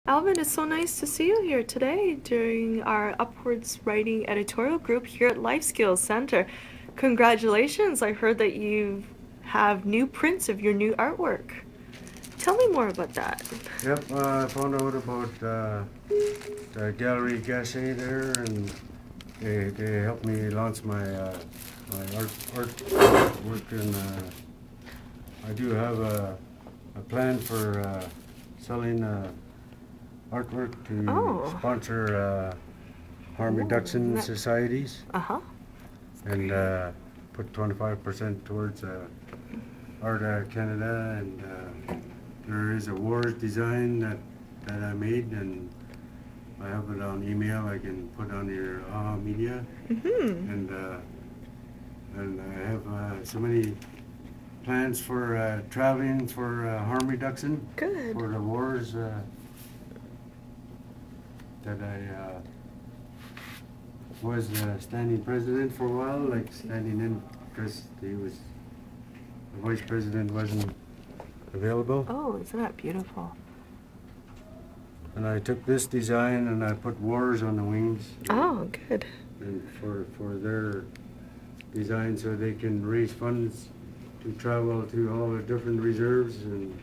Alvin, it's so nice to see you here today during our Upwards Writing editorial group here at LifeSkills Centre. Congratulations, I heard that you have new prints of your new artwork. Tell me more about that. Yep, I found out about the Gallery Gachet there, and they helped me launch my artwork, and I do have a plan for selling artwork to sponsor harm reduction societies, and put 25% towards Art Canada, and there is a WAHRS design that I made, and I have it on email. I can put on your media, and I have so many plans for traveling for harm reduction. Good. For the WAHRS that I was standing president for a while, like standing in because the vice president wasn't available. Oh, isn't that beautiful? And I took this design and I put WAHRS on the wings. Oh, good. And for their design, so they can raise funds to travel to all the different reserves and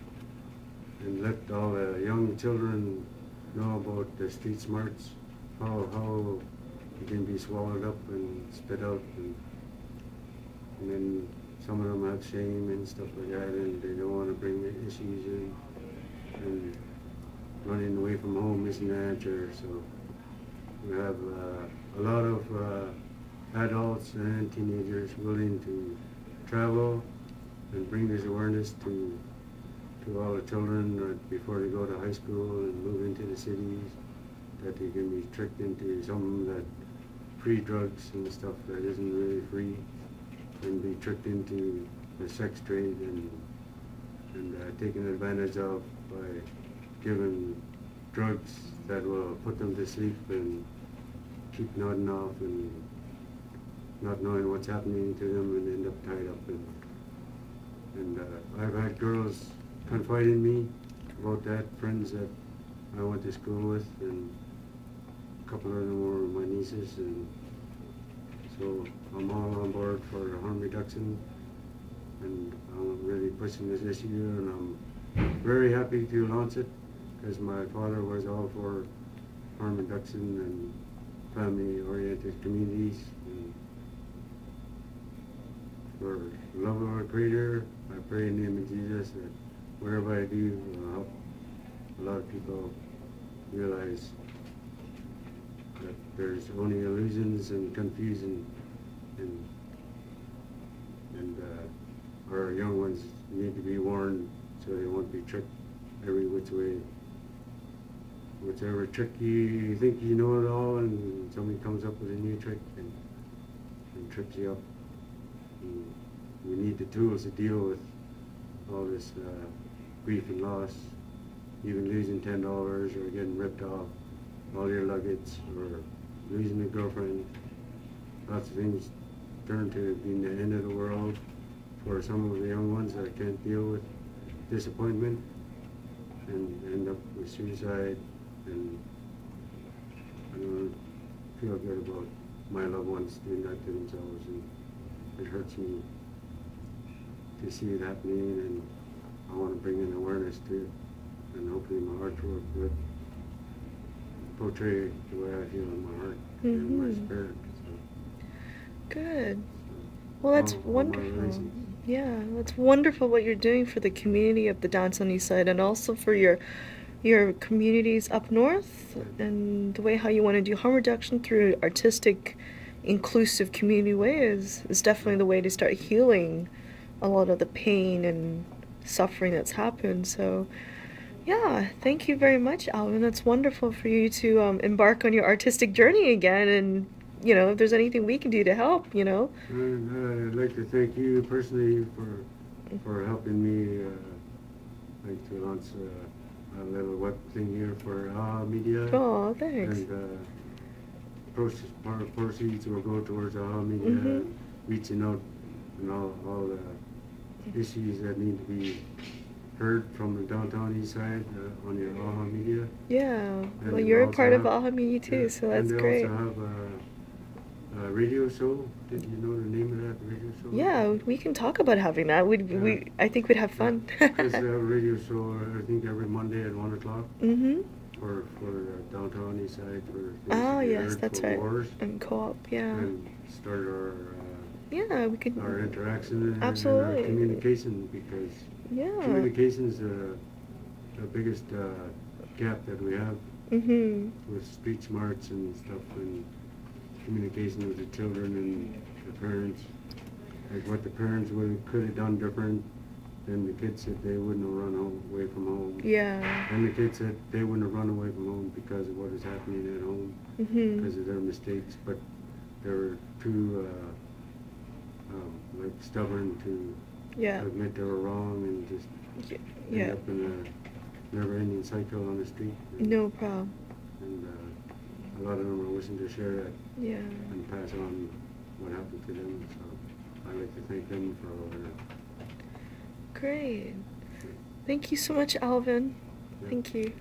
let all the young children know about the street smarts, how it can be swallowed up and spit out, and then some of them have shame and stuff like that, and they don't want to bring the issues in, and running away from home isn't the answer. So we have a lot of adults and teenagers willing to travel and bring this awareness to all the children before they go to high school and move into the cities, that they can be tricked into some of that free drugs and stuff that isn't really free, and be tricked into the sex trade and taken advantage of by giving drugs that will put them to sleep and keep nodding off and not knowing what's happening to them and end up tied up. And I've had girls confide in me about that, friends that I went to school with, and a couple of them were my nieces, and so I'm all on board for harm reduction, and I'm really pushing this issue, and I'm very happy to launch it because my father was all for harm reduction and family-oriented communities. And for the love of our Creator, I pray in the name of Jesus that whatever I do will help a lot of people realize that there's only illusions and confusion, and our young ones need to be warned so they won't be tricked every which way. Whichever trick you think you know it all, and somebody comes up with a new trick and trips you up. And we need the tools to deal with all this grief and loss, even losing $10 or getting ripped off all your luggage, or losing a girlfriend. Lots of things turn to being the end of the world for some of the young ones that can't deal with disappointment and end up with suicide. And I don't feel good about my loved ones doing that to themselves, and it hurts me to see it happening, and I want to bring in awareness to it, and hopefully my artwork would portray the way I feel in my heart and my spirit. So, good. Well, that's wonderful. Yeah, that's wonderful what you're doing for the community of the Dance on East Side, and also for your communities up north, and the way how you want to do harm reduction through artistic, inclusive community ways is definitely the way to start healing a lot of the pain and suffering that's happened. So yeah, thank you very much, Alvin. It's wonderful for you to embark on your artistic journey again, and if there's anything we can do to help, I'd like to thank you personally for helping me to launch a little web thing here for media. Oh, thanks. And proceeds will go towards media, reaching out and all the issues that need to be heard from the downtown east side on your AHA media. Yeah. And Well, they you're a also part of have- AHA Media too, yeah, so that's and they great. also have a radio show. Did you know the name of that radio show? Yeah, we can talk about having that. I think we'd have fun. Because they have a radio show, I think every Monday at 1 o'clock Mhm. for downtown east side for things Oh, to be yes, heard that's for right. WAHRS. And co-op, yeah. And start Yeah, we could. our interaction and Absolutely. our communication, because Yeah. communication is the biggest gap that we have Mhm. with street smarts and stuff, and communication with the children and the parents. Like what the parents could have done different, then the kids said they wouldn't have run away from home. Yeah. And the kids said they wouldn't have run away from home because of what is happening at home, Mhm. because of their mistakes. But they were too like stubborn to Yeah. admit they were wrong, and just Y- end Yeah. up in a never-ending cycle on the street. No problem. And a lot of them are wishing to share that Yeah. and pass on what happened to them. So I'd like to thank them for all their. Great. Thank you so much, Alvin. Yeah. Thank you.